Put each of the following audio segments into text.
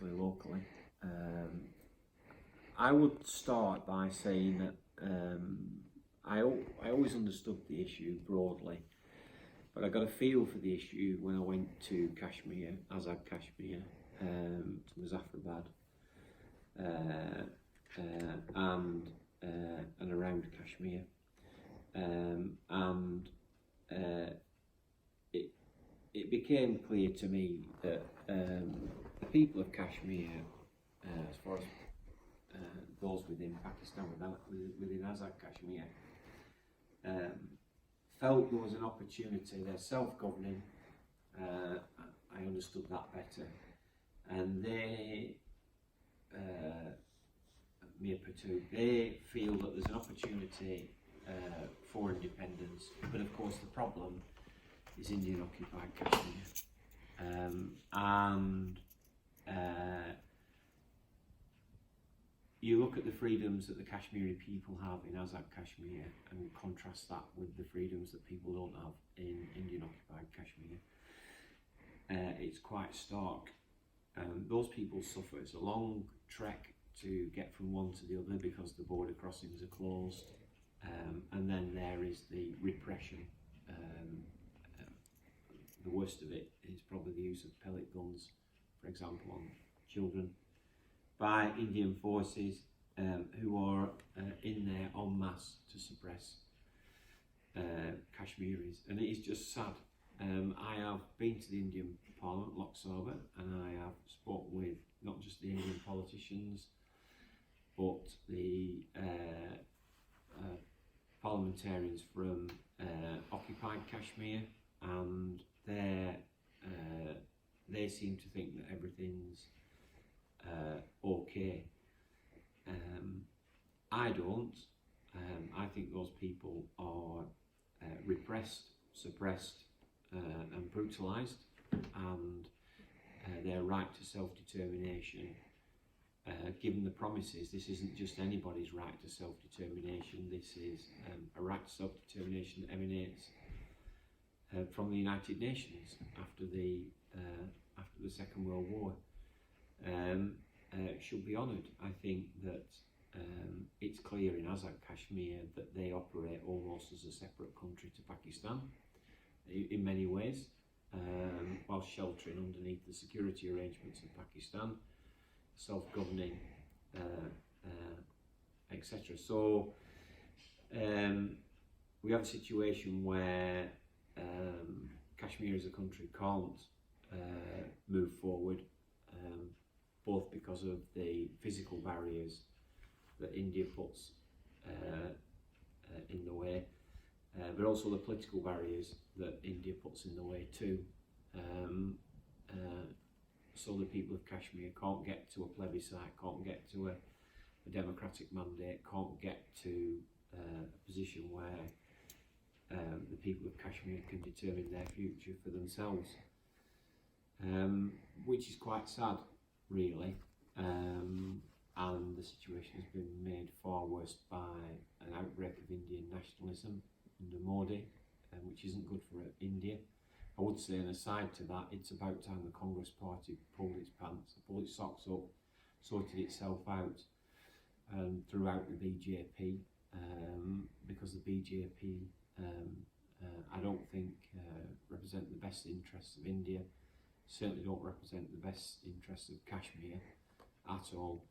particularly locally. I would start by saying that I always understood the issue broadly, but I got a feel for the issue when I went to Kashmir, Azad Kashmir, to Muzaffarabad, and around Kashmir, and it became clear to me that the people of Kashmir, as far as those within Pakistan, within Azad Kashmir, felt there was an opportunity. They're self-governing. I understood that better, and they they feel that there's an opportunity for independence, but of course the problem is Indian occupied Kashmir, and you look at the freedoms that the Kashmiri people have in Azad Kashmir and contrast that with the freedoms that people don't have in Indian occupied Kashmir. It's quite stark. Those people suffer. It's a long trek to get from one to the other because the border crossings are closed, and then there is the repression. The worst of it is probably the use of pellet guns, for example, on children, by Indian forces who are in there en masse to suppress Kashmiris, and it is just sad. I have been to the Indian Parliament, Lok Sabha, and I have spoken with not just the Indian politicians, but the parliamentarians from occupied Kashmir, and they seem to think that everything's okay. I don't. I think those people are repressed, suppressed, and brutalised, and their right to self-determination, given the promises, this isn't just anybody's right to self-determination, this is a right to self-determination that emanates from the United Nations after the Second World War. Should be honoured. I think that it's clear in Azad Kashmir that they operate almost as a separate country to Pakistan in many ways, while sheltering underneath the security arrangements of Pakistan, self-governing, etc. So we have a situation where Kashmir as a country can't move forward, both because of the physical barriers that India puts in the way, but also the political barriers that India puts in the way too. So the people of Kashmir can't get to a plebiscite, can't get to a democratic mandate, can't get to a position where the people of Kashmir can determine their future for themselves, which is quite sad, really. And the situation has been made far worse by an outbreak of Indian nationalism under Modi, which isn't good for India. I would say, an aside to that, it's about time the Congress party pulled its pants, pulled its socks up, sorted itself out, and threw out the BJP, because the BJP I don't think represent the best interests of India, certainly don't represent the best interests of Kashmir at all,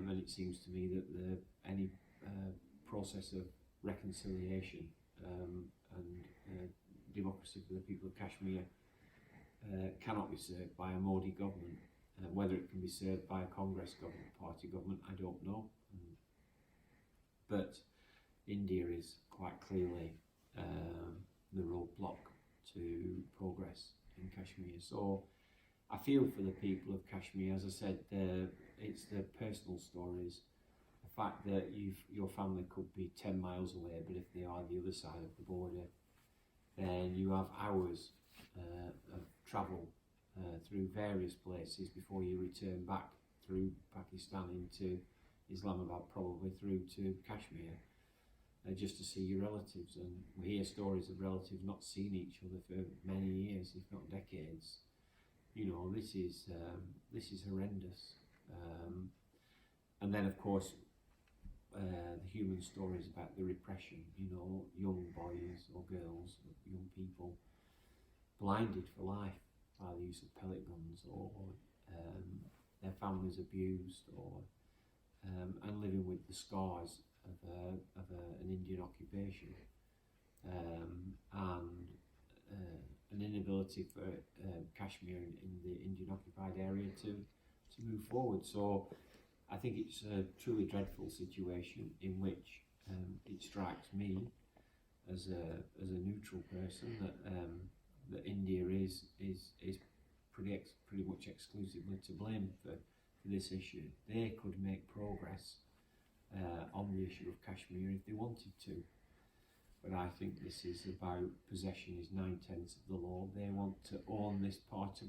and it seems to me that any process of reconciliation and democracy for the people of Kashmir cannot be served by a Modi government. Whether it can be served by a Congress party government, I don't know. But India is quite clearly the roadblock to progress in Kashmir. So I feel for the people of Kashmir. As I said, it's their personal stories. The fact that your family could be 10 miles away, but if they are the other side of the border, then you have hours of travel through various places before you return back through Pakistan into Islamabad, probably through to Kashmir, just to see your relatives. And we hear stories of relatives not seeing each other for many years, if not decades, You know, this is horrendous. And then, of course, the human stories about the repression. You know, young boys or girls, young people, blinded for life by the use of pellet guns, or their families abused, or and living with the scars of an Indian occupation, and an inability for Kashmir in the Indian occupied area to move forward. So I think it's a truly dreadful situation in which it strikes me as a neutral person that India is pretty much exclusively to blame for this issue. They could make progress on the issue of Kashmir if they wanted to. But I think this is about possession is 9/10 of the law. They want to own this part of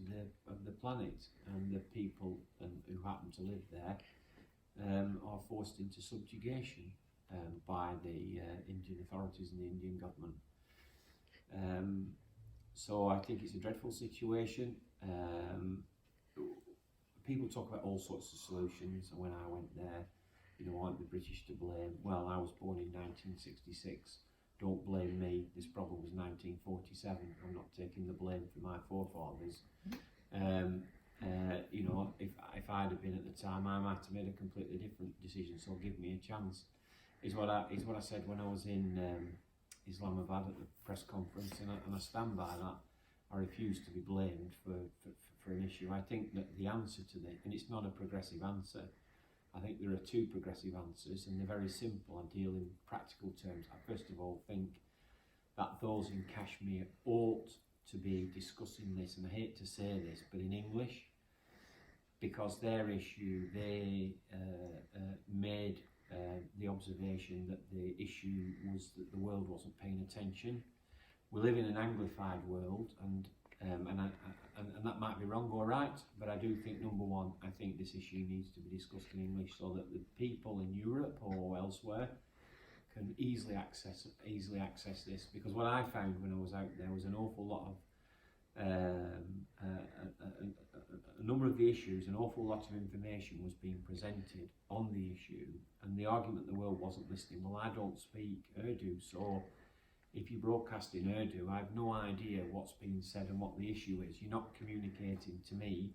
the planet, and the people who happen to live there are forced into subjugation by the Indian authorities and the Indian government. So I think it's a dreadful situation. People talk about all sorts of solutions, and when I went there, you know, aren't the British to blame? Well, I was born in 1966. Don't blame me. This problem was 1947. I'm not taking the blame for my forefathers. You know, if I'd have been at the time, I might have made a completely different decision. So give me a chance. Is what I said when I was in Islamabad at the press conference, and I stand by that. I refuse to be blamed for an issue. I think that the answer to this, and it's not a progressive answer. I think there are two progressive answers, and they're very simple. I deal in practical terms. I first of all think that those in Kashmir ought to be discussing this, and I hate to say this, but in English, because their issue, they made the observation that the issue was that the world wasn't paying attention. We live in an Anglified world, and that might be wrong or right, but I do think, number one, I think this issue needs to be discussed in English so that the people in Europe or elsewhere can easily access this. Because what I found when I was out there was an awful lot of a number of the issues, an awful lot of information was being presented on the issue, and the argument the world wasn't listening. Well, I don't speak Urdu, so if you broadcast in Urdu, I have no idea what's being said and what the issue is. You're not communicating to me.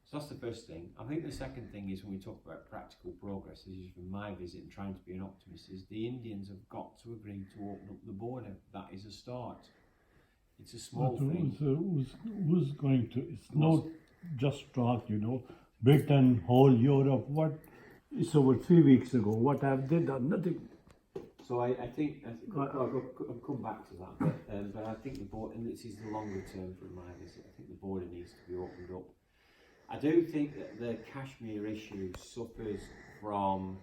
So that's the first thing. I think the second thing is, when we talk about practical progress, this is from my visit and trying to be an optimist, is the Indians have got to agree to open up the border. That is a start. It's a small thing. Who's going to? It's not just talk, you know. Britain, whole Europe. What? It's over 3 weeks ago. What have they done? Nothing. So I think I'll come back to that, but I think the border, and this is the longer term from my visit, I think the border needs to be opened up. I do think that the Kashmir issue suffers from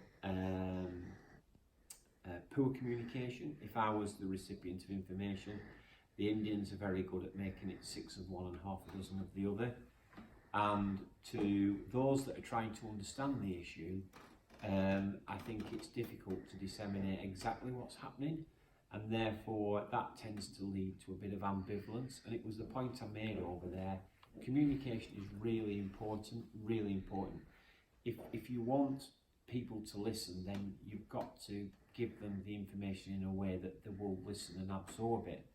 poor communication. If I was the recipient of information, the Indians are very good at making it 6 of one and half a dozen of the other. And to those that are trying to understand the issue, I think it's difficult to disseminate exactly what's happening, and therefore that tends to lead to a bit of ambivalence. And it was the point I made over there. Communication is really important, really important. If you want people to listen, then you've got to give them the information in a way that they will listen and absorb it.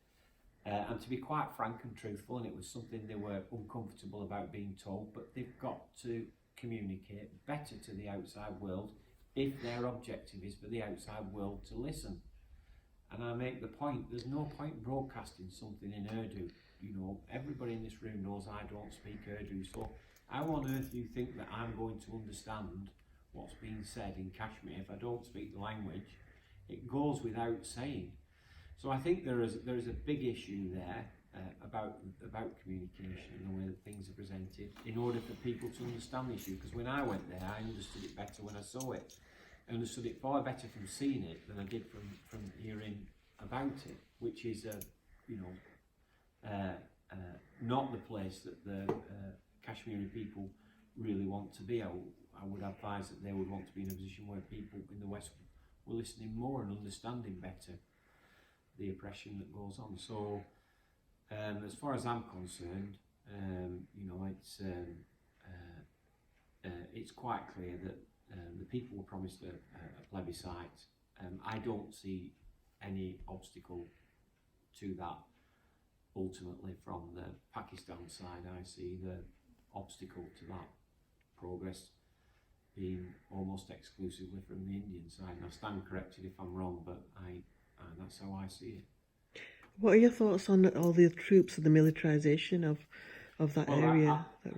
And to be quite frank and truthful, and it was something they were uncomfortable about being told, but they've got to communicate better to the outside world if their objective is for the outside world to listen. And I make the point, there's no point broadcasting something in Urdu. You know, everybody in this room knows I don't speak Urdu, so how on earth do you think that I'm going to understand what's being said in Kashmir if I don't speak the language? It goes without saying. So I think there is a big issue there about communication and the way that things are presented in order for people to understand the issue. Because when I went there, I understood it better when I saw it. I understood it far better from seeing it than I did from hearing about it, which is not the place that the Kashmiri people really want to be. I would advise that they would want to be in a position where people in the West were listening more and understanding better the oppression that goes on. So as far as I'm concerned, You know, it's quite clear that the people were promised a plebiscite. I don't see any obstacle to that. Ultimately, from the Pakistan side, I see the obstacle to that progress being almost exclusively from the Indian side. And I stand corrected if I'm wrong, but that's how I see it. What are your thoughts on all the troops and the militarisation of that Well, area?